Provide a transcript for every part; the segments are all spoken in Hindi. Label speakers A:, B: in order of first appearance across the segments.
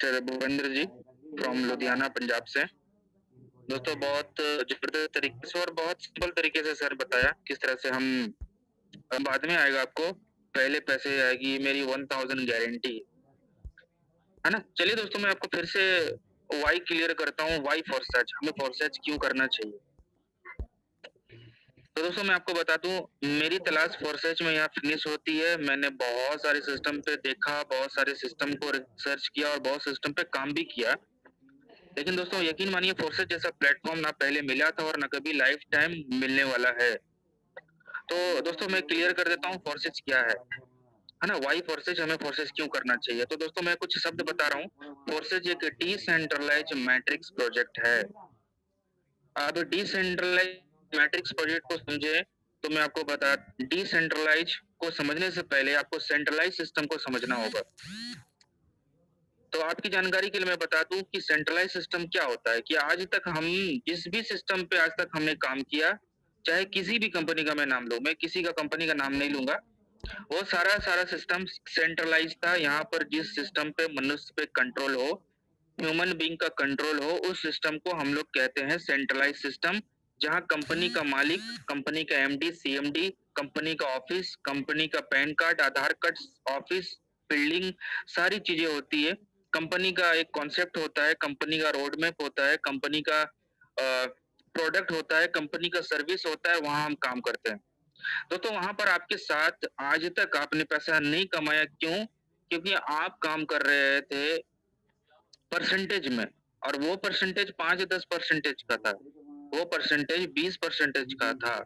A: मिस्टर भूपेंद्र जी फ्रॉम लुधियाना पंजाब से। दोस्तों बहुत ज़बरदस्त तरीके से और बहुत सिंपल तरीके से सर बताया किस तरह से हम बाद में आएगा आपको, पहले पैसे आएगी मेरी 1000 गारंटी, है ना? चलिए दोस्तों मैं आपको फिर से व्हाई क्लियर करता हूँ, व्हाई फॉर सच हमें फॉर सच क्यों करना चाहिए? तो दोस्तों मैं आपको बता दूँ मेरी तलाश फॉर सच में यहाँ फिनिश होती है। मैंने बहुत सारे सिस्टम पे देखा, बहुत सारे सिस्टम को रिसर्च किया और बहुत सिस्टम पे काम भी किया। लेकिन दोस्तों यकीन मानिए फोर्सेस जैसा प्लेटफ़ॉर्म ना पहले मिला था और ना कभी लाइफ टाइम मिलने वाला है। तो दोस्तों मैं क्लियर कर देता हूँ फोर्सेस क्या है ना? व्हाई फोर्सेस हमें फोर्सेस क्यों करना चाहिए? तो दोस्तों मैं कुछ शब्द बता रहा हूँ। फोर्सेस एक डिसेंट्रलाइज्ड मैट्रिक्स प्रोजेक्ट है। अब डिसेंट्रलाइज्ड मैट्रिक्स प्रोजेक्ट को समझें तो मैं आपको बता डिसेंट्रलाइज़ को समझने से पहले आपको सेंट्रलाइज़ सिस्टम को समझना होगा। तो आपकी जानकारी के लिए मैं बता दूँ कि सेंट्रलाइज़ सिस्टम क्या होता है कि आज तक हम जिस भी सिस्टम पे आज तक हमने काम किया, चाहे किसी भी कंपनी का मैं नाम लूँ, मैं किसी का कंपनी का नाम नहीं लूँगा। वो सारा सिस्टम सेंट्रलाइज़ था। यहाँ पर जिस सिस्टम पे मनुष्य पे कंट्रोल हो, ह्यूमन बीइंग का कंट्रोल हो, उस सिस्टम को हम लोग कहते हैं सेंट्रलाइज़ सिस्टम। जहाँ कंपनी का मालिक, कंपनी का एमडी, सीएमडी, कंपनी का ऑफिस, कंपनी का पैन कार्ड, आधार कार्ड, ऑफिस, बिल्डिंग सारी चीज़ें होती है। कंपनी का एक कॉन्सेप्ट होता है, कंपनी का रोड मैप होता है, कंपनी का प्रोडक्ट होता है, कंपनी का सर्विस होता है, वहाँ हम काम करते हैं। दोस्तों वहाँ पर आपके साथ आज तक आपने पैसा नहीं कमाया क्यों? क्योंकि आप काम कर रहे थे परसेंटेज में और वो परसेंटेज 5-10 परसेंटेज का था। वो परसेंटेज 20 परसेंटेज का था।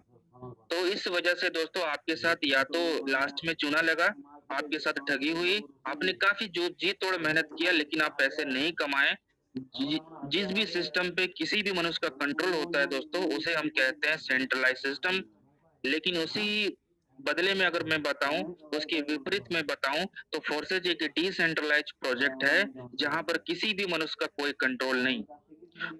A: तो इस वजह से दोस्तों आपके साथ या तो लास्ट में चूना लगा, आपके साथ ठगी हुई, आपने काफ़ी जो जी-तोड़ मेहनत किया लेकिन आप पैसे नहीं कमाए। जि जिस भी सिस्टम पे किसी भी मनुष्य का कंट्रोल होता है दोस्तों, उसे हम कहते हैं सेंट्रलाइज़्ड सिस्टम। लेकिन उसी बदले में अगर मैं बताऊँ, उसके विपरीत में बताऊँ, तो फोर्सेज एक डिसेंट्रलाइज्ड प्रोजेक्ट है, जहाँ पर किसी भी मनुष्य का कोई कंट्रोल नहीं।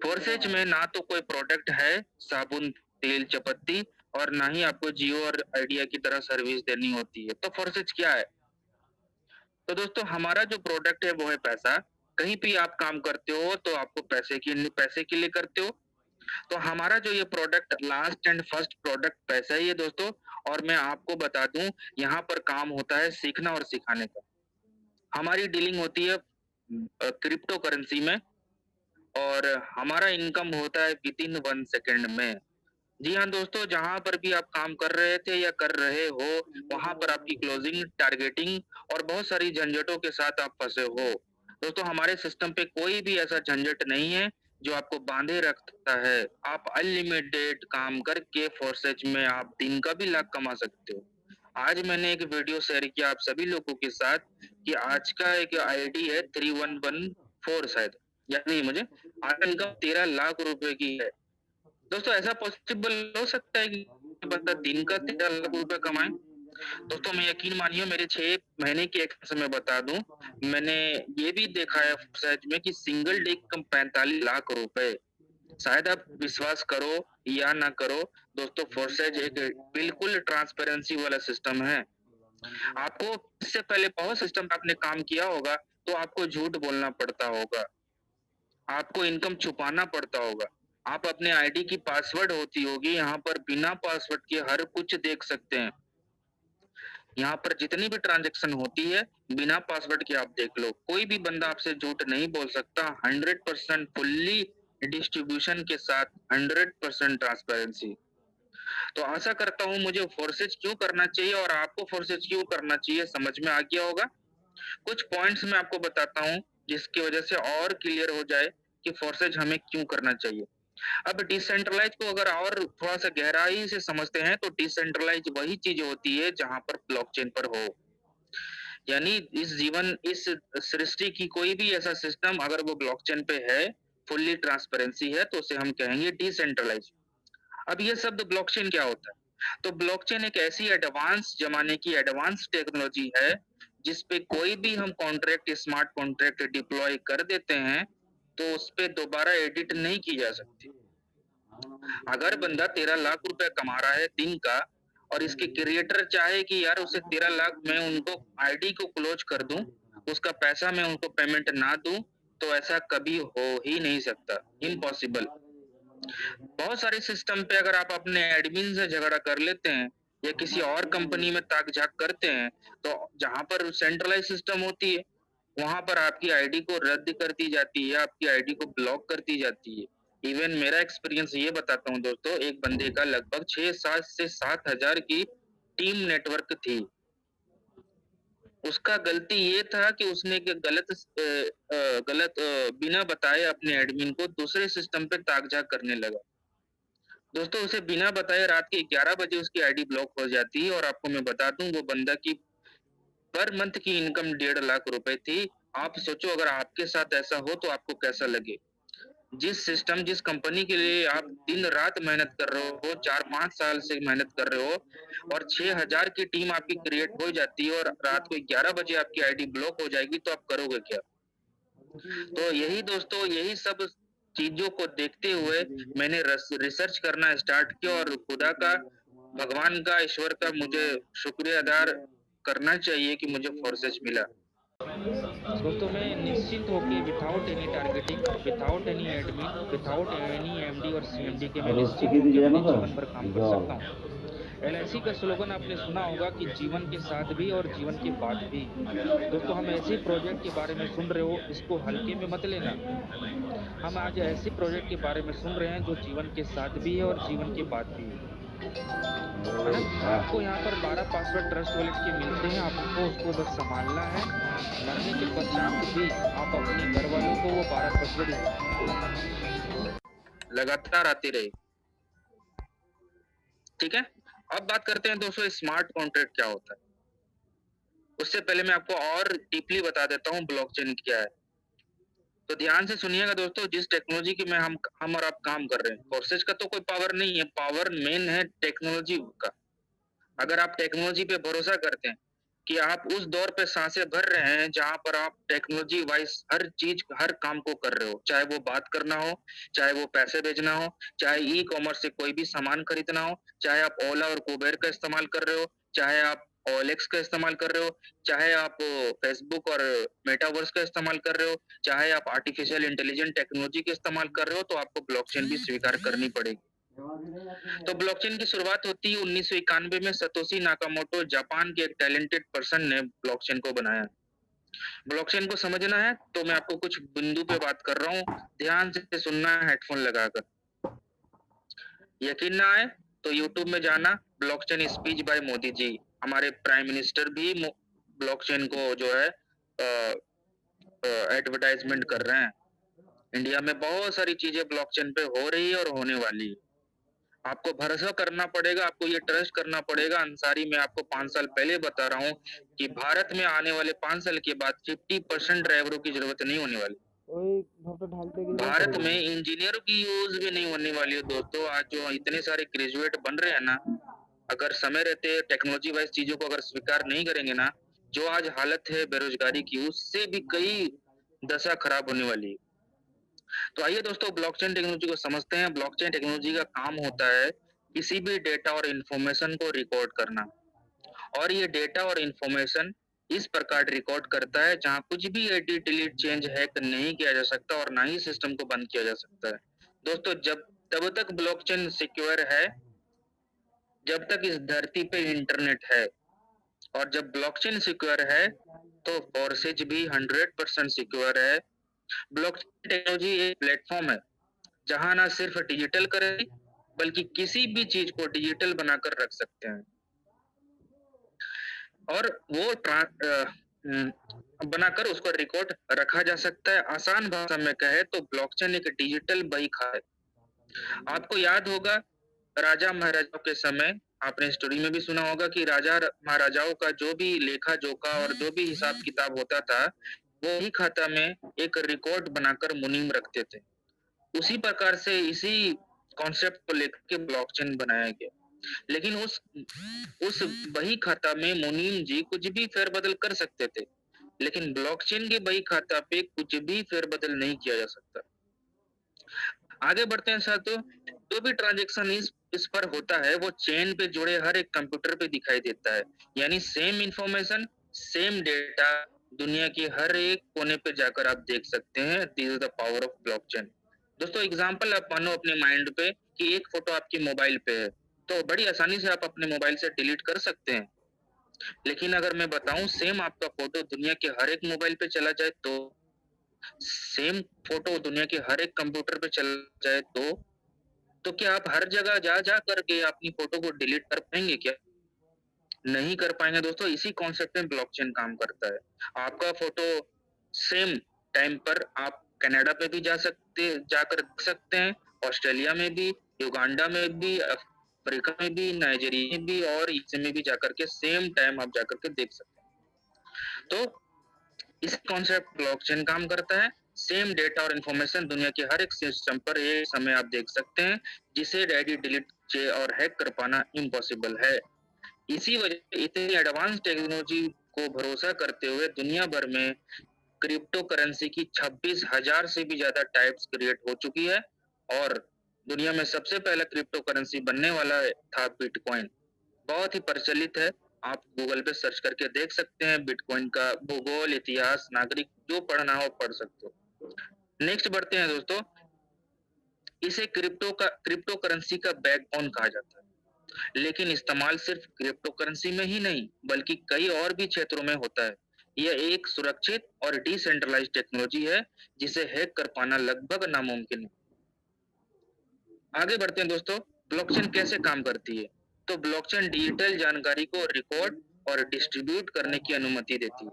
A: फोर्सेज में ना तो कोई प्रोडक्ट है, साबुन, तेल, चपत्ती और ना ही आपको जियो और आइडिया की तरह सर्विस देनी होती है। तो फोर्सेज क्या है? तो दोस्तों हमारा जो प्रोडक्ट है वो है पैसा। कहीं भी आप काम करते हो तो आपको पैसे के लिए करते हो। तो हमारा जो ये product last and first product पैसा ही है दोस्तों। और मैं आपको बता दूँ यहाँ पर काम होता है सीखना और सिखाने का। हमारी डीलिंग होती है क्रिप्टो करेंसी में और हमारा इनकम होता है विथिन 1 सेकंड में। जी हाँ दोस्तों, जहाँ पर भी आप काम कर रहे थे या कर रहे हो, वहाँ पर आपकी क्लोजिंग, टारगेटिंग और बहुत सारी झंझटों के साथ आप फँसे हो। दोस्तों हमारे सिस्टम पे कोई भी ऐसा झंझट नहीं है, जो आपको बाँधे रखता है। आप अनलिमिटेड काम करके फोर्सेज में आप दिन का भी लाख कमा सकते हो। आज मैंने एक वीडियो शेयर किया आप सभी लोगों के साथ कि आज का एक आईडी है 3114 शायद, याद नहीं मुझे। आज इनकम 13 लाख रुपए की है। दोस्तों ऐसा पॉसिबल हो सकता है कि बंदा दिन का 13 लाख रुपए कमाए? दोस्तों मैं यकीन मानिए मेरे 6 महीने की एक्सपीरियंस मैं बता दूँ, मैंने ये भी देखा है सच में कि सिंगल डे इनकम 45 लाख रुपए। शायद आप विश्वास करो या ना करो, दोस्तों फोर्सेज एक बिल्कुल ट्रांसपेरेंसी वाला सिस्टम है। आपको इससे पहले बहुत सिस्टम पे आपने काम किया होगा, तो आपको झूठ बोलना पड़ता होगा। आपको इनकम छुपाना पड़ता होगा। आप अपने आईडी की पासवर्ड होती होगी, यहाँ पर बिना पासवर्ड के हर कुछ देख सकते हैं। यहाँ पर जितनी भी ट्रांज़ैक्शन होती है, बिना पासवर्ड के आप देख लो। कोई भी बंदा आपसे झूठ नहीं बोल सकता। 100% फुल्ली डिस्ट्रीब्यूशन के साथ 100% ट्रांसपेरेंसी। तो आशा करता हूँ मुझे फोर्सेज क्यों करना चाहिए और आपको फोर्सेज क्यों करना चाहिए समझ में आ गया होगा। कुछ पॉइंट्स मैं आपको बताता हूँ, जिसकी वजह से और क्लियर हो जाए कि फोर्सेज हमें क्यों करना चाहिए। अब डिसेंट्रलाइज को अगर और थोड़ा-सा गहराई से समझते हैं तो डिसेंट्रलाइज वही चीज़ होती है जहाँ पर ब्लॉकचेन पर हो। यानी इस सृष्टि की कोई भी ऐसा सिस्टम अगर वो ब्लॉकचेन पे है, फुल्ली ट्रांसपेरेंसी है तो उसे हम कहेंगे डिसेंट्रलाइज। अब ये शब्द ब्लॉकचेन क्या होता है? तो ब्लॉकचेन एक ऐसी एडवांस ज़माने की एडवांस टेक्नोलॉजी है, जिस पे कोई भी हम कॉन्ट्रैक्ट स्मार्ट कॉन्ट्रैक्ट डिप्लॉय कर देते हैं, तो उसपे दोबारा एडिट नहीं की जा सकती। अगर बंदा 13 लाख रुपए कमा रहा है दिन का और इसके क्रिएटर चाहे कि यार उसे 13 लाख मैं उनको आईडी को क्लोज कर दूं, उसका पैसा मैं उनको पेमेंट ना दूं, तो ऐसा कभी हो ही नहीं सकता, इम्पॉसिबल। बहुत सारे सिस्टम पे अगर आप अपने एडमिन से झगड़ा कर लेते हैं या किसी और कंपनी में ताक-झाक करते हैं, तो जहाँ पर सेंट्रलाइज़ सिस्टम होती है, वहाँ पर आपकी आईडी को रद्द कर दी जाती है, आपकी आईडी को ब्लॉक कर दी जाती है। इवन मेरा एक्सपीरियंस ये बताता हूँ दोस्तों, एक बंदे का लगभग 6-7 से 7,000 की टीम नेटवर्क थी। उसका गलती ये था कि उसने एक बिना बताए अपने एडमिन को दूसरे सिस्टम पे ताक-झाक करने लगा। दोस्तों उसे बिना बताए रात के 11 बजे उसकी आईडी ब्लॉक हो जाती है और आपको मैं बता दूँ वो बंदा की पर मंथ की इनकम 1.5 लाख रुपए थी। आप सोचो अगर आपके साथ ऐसा हो तो आपको कैसा लगे? जिस कंपनी के लिए आप दिन-रात मेहनत कर रहे हो, 4-5 साल से मेहनत कर रहे हो और 6,000 की टीम आपकी क्रिएट हो जाती है और रात को 11 बजे आपकी आईडी ब्लॉक हो जाएगी तो आप करोगे क्या? तो यही दोस्तों यही सब चीज़ों को देखते हुए मैंने रिसर्च करना स्टार्ट किया और खुदा का, भगवान का, ईश्वर का मुझे शुक्रिया अदा करना चाहिए कि मुझे फोर्सेज मिला। दोस्तों मैं निश्चिंत होके without any targeting, without any admin, without any MD और सीएमडी के मैं निश्चिंत होके अपने जीवन पर काम कर सकता हूँ। एलआईसी का स्लोगन आपने सुना होगा कि जीवन के साथ भी और जीवन के बाद भी। दोस्तों हम ऐसे प्रोजेक्ट के बारे में सुन रहे हो, इसको हल्के में मत लेना। हम आज ऐसे प्रोजेक्ट के बारे में सुन रहे हैं जो जीवन के साथ भी है और जीवन के बाद भी है ना? आपको यहाँ पर 12 पासवर्ड ट्रस्ट वॉलेट के मिलते हैं, आपको उसको बस संभालना है। मरने के पश्चात भी आप अपने घर वालों को वो 12 पासवर्ड लगातार आते रहे। ठीक है? अब बात करते हैं दोस्तों स्मार्ट कॉन्ट्रैक्ट क्या होता है? उससे पहले मैं आपको और डीपली बता देता हूँ ब्लॉकचेन क्या है। तो ध्यान से सुनिएगा दोस्तों, जिस टेक्नोलॉजी की में हम और आप काम कर रहे हैं, फोर्सेज का तो कोई पावर नहीं है, पावर मेन है टेक्नोलॉजी का। अगर आप टेक्नोलॉजी पे भरोसा करते हैं कि आप उस दौर पे सांसें भर रहे हैं जहाँ पर आप टेक्नोलॉजी वाइज हर चीज हर काम को कर रहे हो, चाहे वो बात करना हो, चाहे वो पैसे भेजना हो, चाहे ई कॉमर्स से कोई भी सामान खरीदना हो, चाहे आप ओला और कुबेर का इस्तेमाल कर रहे हो, चाहे आप ओएलएक्स का इस्तेमाल कर रहे हो, चाहे आप फेसबुक और मेटावर्स का इस्तेमाल कर रहे हो, चाहे आप आर्टिफिशियल इंटेलिजेंट टेक्नोलॉजी का इस्तेमाल कर रहे हो, तो आपको ब्लॉकचेन भी स्वीकार करनी पड़ेगी। तो ब्लॉकचेन की शुरुआत होती है 1991 में सतोशी नाकामोटो जापान के एक टैलेंटेड पर्सन ने ब्लॉकचेन को बनाया। ब्लॉकचेन को समझना है तो मैं आपको कुछ बिंदु पे बात कर रहा हूँ, ध्यान से सुनना है हेडफोन लगाकर। यकीन ना आए तो यूट्यूब में जाना, blockchain speech bye Modi ji. हमारे प्राइम मिनिस्टर भी ब्लॉकचेन को जो है एडवर्टाइजमेंट कर रहे हैं। इंडिया में बहुत सारी चीजें ब्लॉकचेन पे हो रही है और होने वाली है। आपको भरोसा करना पड़ेगा, आपको ये ट्रस्ट करना पड़ेगा। अंसारी मैं आपको 5 साल पहले बता रहा हूँ कि भारत में आने वाले 5 साल के बाद 50% ड्राइवरों की ज़रूरत नहीं होने वाली। भारत में इंजीनियरों की यूज़ भी नहीं होने वाली है दोस्तों। आज जो इतने सारे ग्रेजुएट बन रहे हैं ना, अगर समय रहते टेक्नोलॉजी वाइज़ चीज़ों को अगर स्वीकार नहीं करेंगे ना, जो आज हालत है बेरोज़गारी की, उससे भी कई दशा खराब होने वाली है। तो आइए दोस्तों ब्लॉकचेन टेक्नोलॉजी को समझते हैं। ब्लॉकचेन टेक्नोलॉजी का काम होता है किसी भी डेटा और इंफॉर्मेशन को रिकॉर्ड करना और ये डेटा और इंफॉर्मेशन इस प्रकार रिकॉर्ड करता है जहां कुछ भी एडिट डिलीट चेंज हैक नहीं किया जा सकता और ना ही सिस्टम को बंद किया जा सकता है। दोस्तों जब तब तक ब्लॉकचेन सिक्योर है जब तक इस धरती पे इंटरनेट है और जब ब्लॉकचेन सिक्योर है तो फोर्सेज भी 100% सिक्योर है। ब्लॉकचेन टेक्नोलॉजी एक प्लेटफॉर्म है जहां ना सिर्फ डिजिटल करें बल्कि किसी भी चीज को डिजिटल बनाकर रख सकते हैं और वो बनाकर उसको रिकॉर्ड रखा जा सकता है। आसान भाषा में कहे तो ब्लॉकचेन एक डिजिटल बही है। आपको याद होगा राजा महाराजाओं के समय आपने स्टोरी में भी सुना होगा कि राजा महाराजाओं का जो भी लेखा जोखा और जो भी हिसाब किताब होता था वो ही खाता में एक रिकॉर्ड बनाकर मुनीम रखते थे। उसी प्रकार से इसी कॉन्सेप्ट को लेकर के ब्लॉकचेन बनाया गया। लेकिन उस बही खाता में मुनीम जी कुछ भी फेरबदल कर सकते थे, लेकिन ब्लॉकचेन के बही खाता पे कुछ भी फेरबदल नहीं किया जा सकता। आगे बढ़ते हैं साथियों, जो भी ट्रांजैक्शन इस पर होता है वो चेन पे जुड़े हर एक कंप्यूटर पे दिखाई देता है, यानी सेम इंफॉर्मेशन, सेम डेटा, दुनिया के हर एक कोने पे जाकर आप देख सकते हैं। This is the power of blockchain. दोस्तों एग्जांपल आप मानो अपने माइंड पे कि एक फोटो आपके मोबाइल पे है, तो बड़ी आसानी से आप अपने मोबाइल से डिलीट कर सकते हैं। लेकिन अगर मैं बताऊं सेम आपका फोटो दुनिया के हर एक मोबाइल पे चला जाए तो, सेम फोटो दुनिया के हर एक कंप्यूटर पे चल जाए तो क्या आप हर जगह जा जा करके अपनी फोटो को डिलीट कर पाएंगे क्या? नहीं कर पाएंगे दोस्तों। इसी कॉन्सेप्ट में ब्लॉकचेन काम करता है। आपका फोटो सेम टाइम पर आप कनाडा पे भी जाकर देख सकते हैं, ऑस्ट्रेलिया में भी, युगांडा में भी, अफ्रीका में भी, नाइजीरिया में भी और यूएसए में भी जाकर के सेम टाइम आप जाकर के देख सकते हैं। तो इस कॉन्सेप्ट ब्लॉकचेन काम करता है। सेम डेटा और इंफॉर्मेशन दुनिया के हर एक सिस्टम पर एक समय आप देख सकते हैं, जिसे डायरेक्टली डिलीट और हैक कर पाना इम्पॉसिबल है। इसी वजह से इतनी एडवांस टेक्नोलॉजी को भरोसा करते हुए दुनिया भर में क्रिप्टो करेंसी की 26,000 से भी ज्यादा टाइप्स क्रिएट हो चुकी है। और दुनिया में सबसे पहला क्रिप्टो करेंसी बनने वाला था बिटकॉइन। बहुत ही प्रचलित है। आप गूगल पे सर्च करके देख सकते हैं। बिटकॉइन का भूगोल, इतिहास, नागरिक जो पढ़ना हो पढ़ सकते हो। नेक्स्ट बढ़ते हैं दोस्तों। इसे क्रिप्टो करेंसी का बैकबोन कहा जाता है। लेकिन इस्तेमाल सिर्फ क्रिप्टो करेंसी में ही नहीं बल्कि कई और भी क्षेत्रों में होता है। यह एक सुरक्षित और डिसेंट्रलाइज्ड टेक्नोलॉजी है जिसे हैक कर पाना लगभग नामुमकिन है। आगे बढ़ते हैं दोस्तों। ब्लॉकचेन कैसे काम करती है? तो ब्लॉकचेन डिजिटल जानकारी को रिकॉर्ड और डिस्ट्रीब्यूट करने की अनुमति देती है।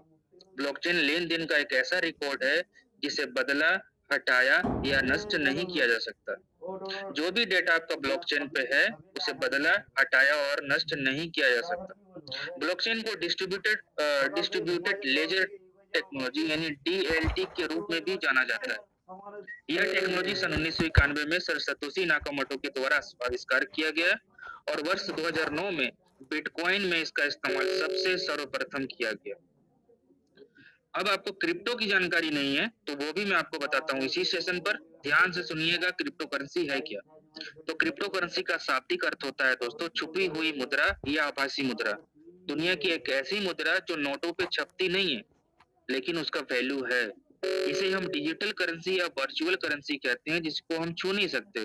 A: ब्लॉकचेन लेन-देन का एक ऐसा रिकॉर्ड है जिसे बदला, हटाया या नष्ट नहीं किया जा सकता। जो भी डेटा आपका ब्लॉकचेन पे है, उसे बदला, हटाया और नष्ट नहीं किया जा सकता। ब्लॉकचेन को डिस्ट्रीब्यूटेड लेजर टेक्नोलॉजी यानी डीएलटी के रूप में भी जाना जाता है। यह टेक्नोलॉजी सन 1991 में सर सतोशी नाकामोटो के द्वारा आविष्कार किया गया और वर्ष 2009 में बिटकॉइन में इसका इस्तेमाल सबसे सर्वप्रथम किया गया। अब आपको क्रिप्टो की जानकारी नहीं है तो वो भी मैं आपको बताता हूँ इसी सेशन पर। ध्यान से सुनिएगा क्रिप्टो करेंसी है क्या। तो क्रिप्टो करेंसी का शाब्दिक अर्थ होता है दोस्तों छुपी हुई मुद्रा या आभासी मुद्रा। दुनिया की एक ऐसी मुद्रा जो नोटों पे छपती नहीं है लेकिन उसका वैल्यू है। इसे हम डिजिटल करेंसी या वर्चुअल करेंसी कहते हैं, जिसको हम छू नहीं सकते,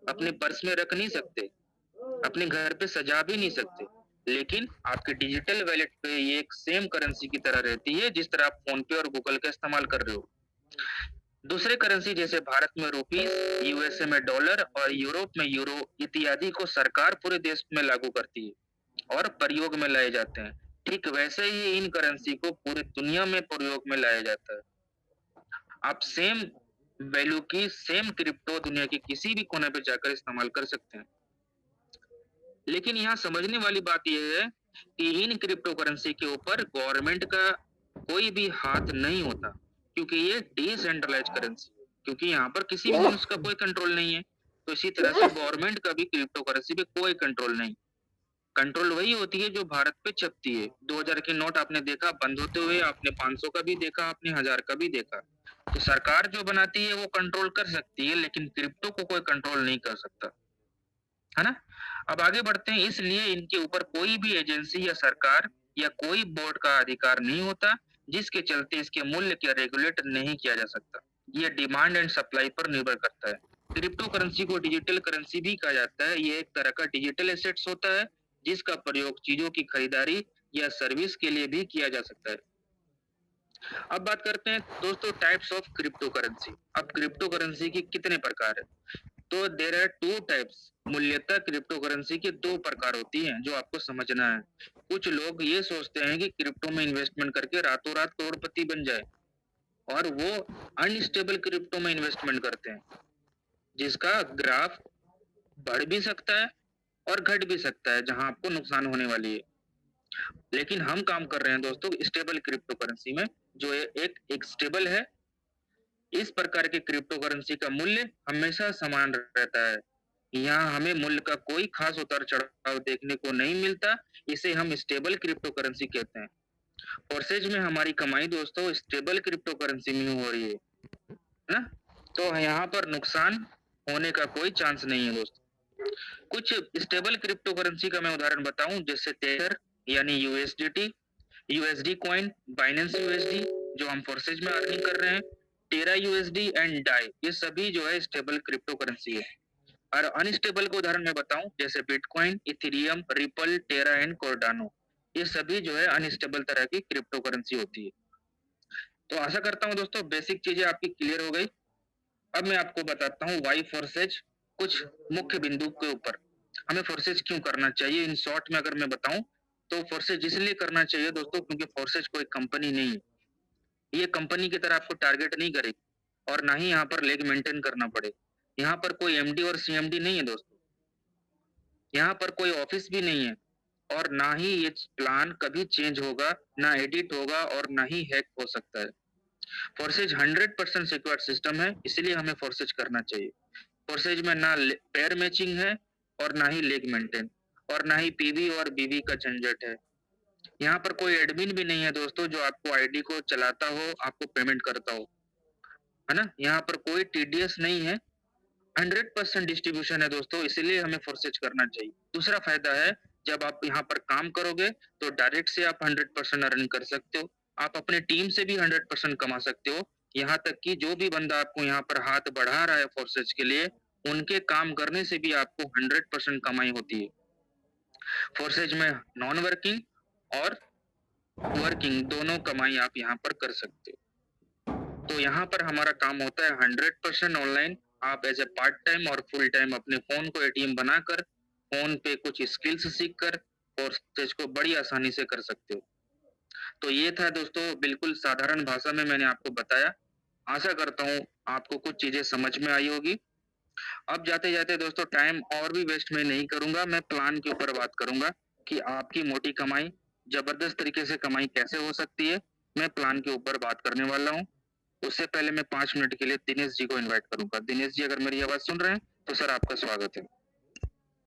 A: अपने पर्स में रख नहीं सकते, अपने घर पे सजा भी नहीं सकते, लेकिन आपके डिजिटल वैलेट पे ये एक सेम करेंसी की तरह रहती है जिस तरह आप फोन पे और गूगल का इस्तेमाल कर रहे हो। दूसरे करेंसी जैसे भारत में रुपीस, यूएसए में डॉलर और यूरोप में यूरो इत्यादि को सरकार पूरे देश में लागू करती है और प्रयोग में लाए जाते हैं। ठीक वैसे ही इन करेंसी को पूरी दुनिया में प्रयोग में लाया जाता है। आप सेम वैल्यू की सेम क्रिप्टो दुनिया के किसी भी कोने पे जाकर इस्तेमाल कर सकते हैं। लेकिन यहाँ समझने वाली बात यह है कि इन क्रिप्टो करेंसी के ऊपर गवर्नमेंट का कोई भी हाथ नहीं होता, क्योंकि ये डिसेंट्रलाइज करेंसी है, क्योंकि यहाँ पर किसी भी मनुष्य का कोई कंट्रोल नहीं है। तो इसी तरह से गवर्नमेंट का भी क्रिप्टो करेंसी पे कोई कंट्रोल नहीं। कंट्रोल वही होती है जो भारत पे छपती है। 2000 के नोट आपने देखा बंद होते हुए, आपने 500 का भी देखा, आपने 1000 का भी देखा। तो सरकार जो बनाती है वो कंट्रोल कर सकती है, लेकिन क्रिप्टो को कोई कंट्रोल नहीं कर सकता, है ना? अब आगे बढ़ते हैं। इसलिए इनके ऊपर कोई भी एजेंसी या सरकार या कोई बोर्ड का अधिकार नहीं होता, जिसके चलते इसके मूल्य को रेगुलेट नहीं किया जा सकता। ये डिमांड एंड सप्लाई पर निर्भर करता है। क्रिप्टो करेंसी को डिजिटल करेंसी भी कहा जाता है। ये एक तरह का डिजिटल एसेट्स होता है जिसका प्रयोग चीजों की खरीदारी या सर्विस के लिए भी किया जा सकता है। अब बात करते हैं दोस्तों टाइप्स ऑफ क्रिप्टो करेंसी। अब क्रिप्टो करेंसी के कितने प्रकार है? तो देयर आर टू टाइप्स। मूल्यतः क्रिप्टो करेंसी के दो प्रकार होती हैं जो आपको समझना है। कुछ लोग ये सोचते हैं कि क्रिप्टो में इन्वेस्टमेंट करके रातों रात करोड़पति बन जाए और वो अनस्टेबल क्रिप्टो में इन्वेस्टमेंट करते हैं, जिसका ग्राफ बढ़ भी सकता है और घट भी सकता है, जहां आपको नुकसान होने वाली है। लेकिन हम काम कर रहे हैं दोस्तों स्टेबल क्रिप्टो करेंसी में, जो एक स्टेबल है। इस प्रकार के क्रिप्टो करेंसी का मूल्य हमेशा समान रहता है। यहाँ हमें मूल्य का कोई खास उतार चढ़ाव देखने को नहीं मिलता। इसे हम स्टेबल क्रिप्टो करेंसी कहते हैं। परसेज में हमारी कमाई दोस्तों स्टेबल क्रिप्टो करेंसी में हो रही है ना? तो यहाँ पर नुकसान होने का कोई चांस नहीं है दोस्तों। कुछ स्टेबल क्रिप्टो करेंसी का मैं उदाहरण बताऊं, जैसे तेथर यानी USDT, USD coin, Binance USD, जो हम फोर्सेज में अर्निंग कर रहे हैं, टेरा यूएसडी एंड डाई, ये सभी जो है स्टेबल क्रिप्टो करेंसी है। और अनस्टेबल का उदाहरण मैं बताऊं, जैसे Bitcoin, Ethereum, Ripple, Terra and Cardano, ये सभी जो है अनस्टेबल तरह की क्रिप्टो करेंसी होती है। तो आशा करता हूं दोस्तों बेसिक चीजें आपकी क्लियर हो गई। अब मैं आपको बताता हूँ वाई फोर्सेज, कुछ मुख्य बिंदु के ऊपर हमें फोर्सेज क्यों करना चाहिए। इन शॉर्ट में अगर मैं बताऊं तो फोर्सेज इसलिए करना चाहिए दोस्तों क्योंकि फोर्सेज कोई कंपनी नहीं है, ये कंपनी की तरह आपको टारगेट नहीं करेगी और ना ही यहाँ पर लेग मेंटेन करना पड़े। यहाँ पर कोई एमडी और सीएमडी नहीं है दोस्तों, यहाँ पर कोई ऑफिस भी नहीं है और ना ही ये प्लान कभी चेंज होगा, ना एडिट होगा और ना ही हैक हो सकता है। फोर्सेज 100% सिक्योर सिस्टम है, इसलिए हमें फोर्सेज करना चाहिए। फोर्सेज में ना पेयर मैचिंग है और ना ही लेग मेंटेन और ना ही पीवी और बीवी का झंझट है। यहाँ पर कोई एडमिन भी नहीं है दोस्तों जो आपको आईडी को चलाता हो, आपको पेमेंट करता हो, है ना। यहाँ पर कोई टीडीएस नहीं है, 100% डिस्ट्रीब्यूशन है दोस्तों, इसीलिए हमें फोर्सेज करना चाहिए। दूसरा फायदा है, जब आप यहाँ पर काम करोगे तो डायरेक्ट से आप 100% अर्न कर सकते हो, आप अपने टीम से भी 100% कमा सकते हो। यहाँ तक कि जो भी बंदा आपको यहाँ पर हाथ बढ़ा रहा है फोर्सेज के लिए, उनके काम करने से भी आपको 100% कमाई होती है। फोर्सेज में नॉन वर्किंग और वर्किंग दोनों कमाई आप यहाँ पर कर सकते हो। तो यहाँ पर हमारा काम होता है 100% ऑनलाइन। आप एज ए पार्ट टाइम और फुल टाइम अपने फोन को एटीएम बनाकर फोन पे कुछ स्किल्स सीख कर कोर्सेज को बड़ी आसानी से कर सकते हो। तो ये था दोस्तों, बिल्कुल साधारण भाषा में मैंने आपको बताया। आशा करता हूँ आपको कुछ चीजें समझ में आई होगी। अब जाते जाते दोस्तों टाइम और भी वेस्ट मैं नहीं करूंगा, मैं प्लान के ऊपर बात करूंगा कि आपकी मोटी कमाई, जबरदस्त तरीके से कमाई कैसे हो सकती है। मैं प्लान के ऊपर बात करने वाला हूँ। उससे पहले मैं 5 मिनट के लिए दिनेश जी को इनवाइट करूंगा। दिनेश जी अगर मेरी आवाज सुन रहे हैं तो सर आपका स्वागत है।